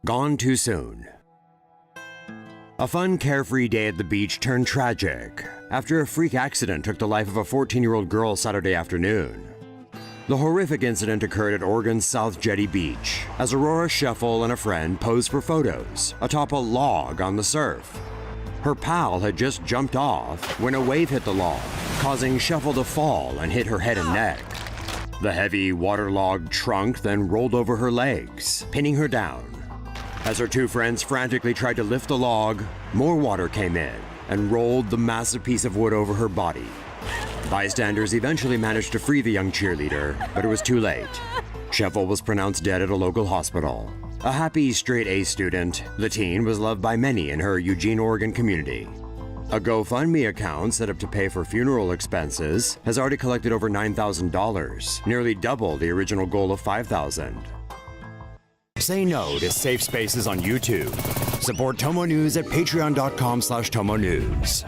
Gone too soon. A fun, carefree day at the beach turned tragic after a freak accident took the life of a 14-year-old girl Saturday afternoon. The horrific incident occurred at Oregon's South Jetty Beach as Aurora Sheffel and a friend posed for photos atop a log on the surf. Her pal had just jumped off when a wave hit the log, causing Sheffel to fall and hit her head and neck. The heavy, waterlogged trunk then rolled over her legs, pinning her down. As her two friends frantically tried to lift the log, more water came in and rolled the massive piece of wood over her body. Bystanders eventually managed to free the young cheerleader, but it was too late. Sheffel was pronounced dead at a local hospital. A happy straight-A student, the teen was loved by many in her Eugene, Oregon community. A GoFundMe account set up to pay for funeral expenses has already collected over $9,000, nearly double the original goal of $5,000. Say no to safe spaces on YouTube. Support TomoNews at patreon.com/TomoNews.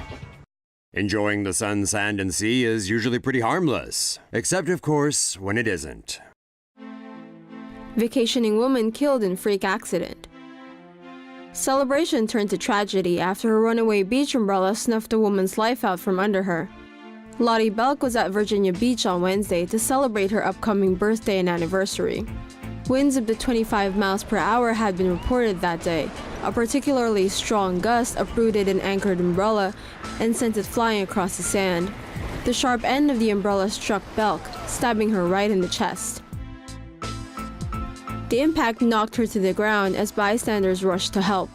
Enjoying the sun, sand, and sea is usually pretty harmless, except of course when it isn't. Vacationing woman killed in freak accident. Celebration turned to tragedy after a runaway beach umbrella snuffed a woman's life out from under her. Lottie Belk was at Virginia Beach on Wednesday to celebrate her upcoming birthday and anniversary. Winds up to 25 miles per hour had been reported that day. A particularly strong gust uprooted an anchored umbrella and sent it flying across the sand. The sharp end of the umbrella struck Belk, stabbing her right in the chest. The impact knocked her to the ground as bystanders rushed to help.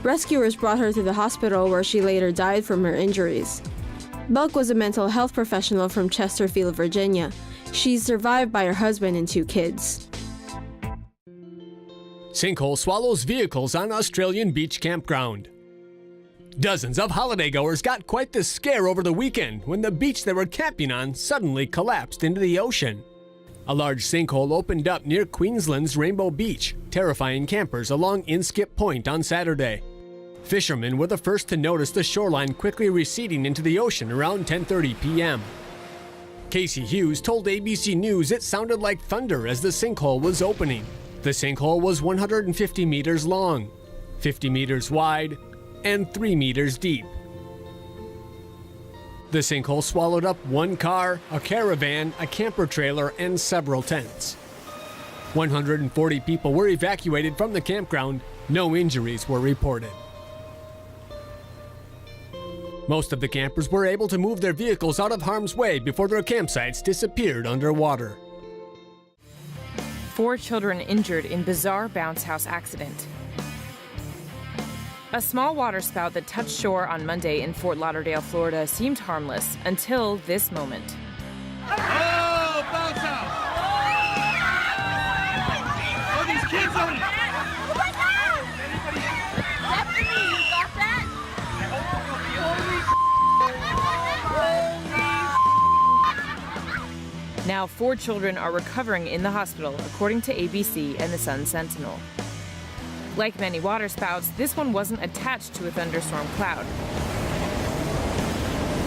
Rescuers brought her to the hospital where she later died from her injuries. Belk was a mental health professional from Chesterfield, Virginia. She's survived by her husband and 2 kids. Sinkhole swallows vehicles on Australian beach campground. Dozens of holidaygoers got quite the scare over the weekend when the beach they were camping on suddenly collapsed into the ocean. A large sinkhole opened up near Queensland's Rainbow Beach, terrifying campers along Inskip Point on Saturday. Fishermen were the first to notice the shoreline quickly receding into the ocean around 10:30 p.m. Casey Hughes told ABC News it sounded like thunder as the sinkhole was opening. The sinkhole was 150 meters long, 50 meters wide, and 3 meters deep. The sinkhole swallowed up 1 car, a caravan, a camper trailer, and several tents. 140 people were evacuated from the campground. No injuries were reported. Most of the campers were able to move their vehicles out of harm's way before their campsites disappeared underwater. 4 children injured in bizarre bounce house accident. A small waterspout that touched shore on Monday in Fort Lauderdale, Florida seemed harmless until this moment. Oh, bounce house! Oh, these kids on it! Oh my God! That's me, you got that? Now 4 children are recovering in the hospital, according to ABC and the Sun Sentinel. Like many waterspouts, this one wasn't attached to a thunderstorm cloud.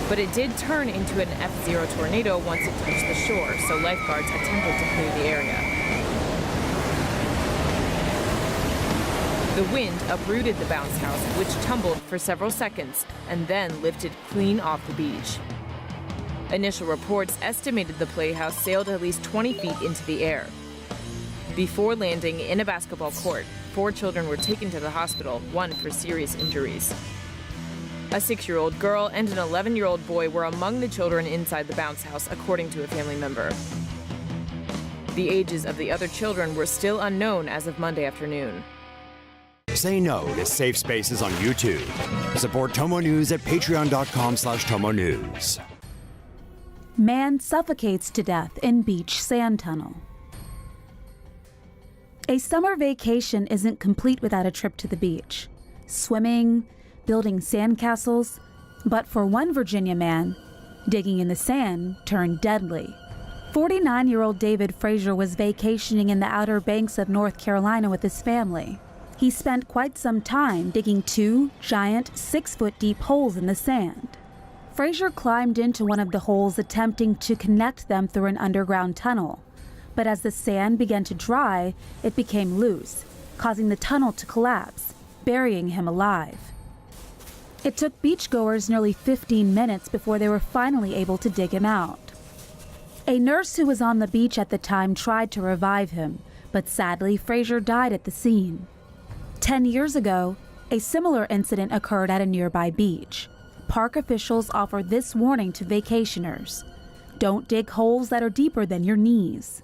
But it did turn into an F0 tornado once it touched the shore, so lifeguards attempted to clear the area. The wind uprooted the bounce house, which tumbled for several seconds and then lifted clean off the beach. Initial reports estimated the playhouse sailed at least 20 feet into the air. Before landing in a basketball court, 4 children were taken to the hospital, 1 for serious injuries. A 6-year-old girl and an 11-year-old boy were among the children inside the bounce house, according to a family member. The ages of the other children were still unknown as of Monday afternoon. Say no to safe spaces on YouTube. Support TomoNews at patreon.com/TomoNews. Man suffocates to death in beach sand tunnel. A summer vacation isn't complete without a trip to the beach. Swimming, building sandcastles, but for one Virginia man, digging in the sand turned deadly. 49-year-old David Frazier was vacationing in the Outer Banks of North Carolina with his family. He spent quite some time digging 2 giant 6-foot-deep holes in the sand. Frazier climbed into one of the holes, attempting to connect them through an underground tunnel. But as the sand began to dry, it became loose, causing the tunnel to collapse, burying him alive. It took beachgoers nearly 15 minutes before they were finally able to dig him out. A nurse who was on the beach at the time tried to revive him, but sadly, Fraser died at the scene. 10 years ago, a similar incident occurred at a nearby beach. Park officials offer this warning to vacationers: don't dig holes that are deeper than your knees.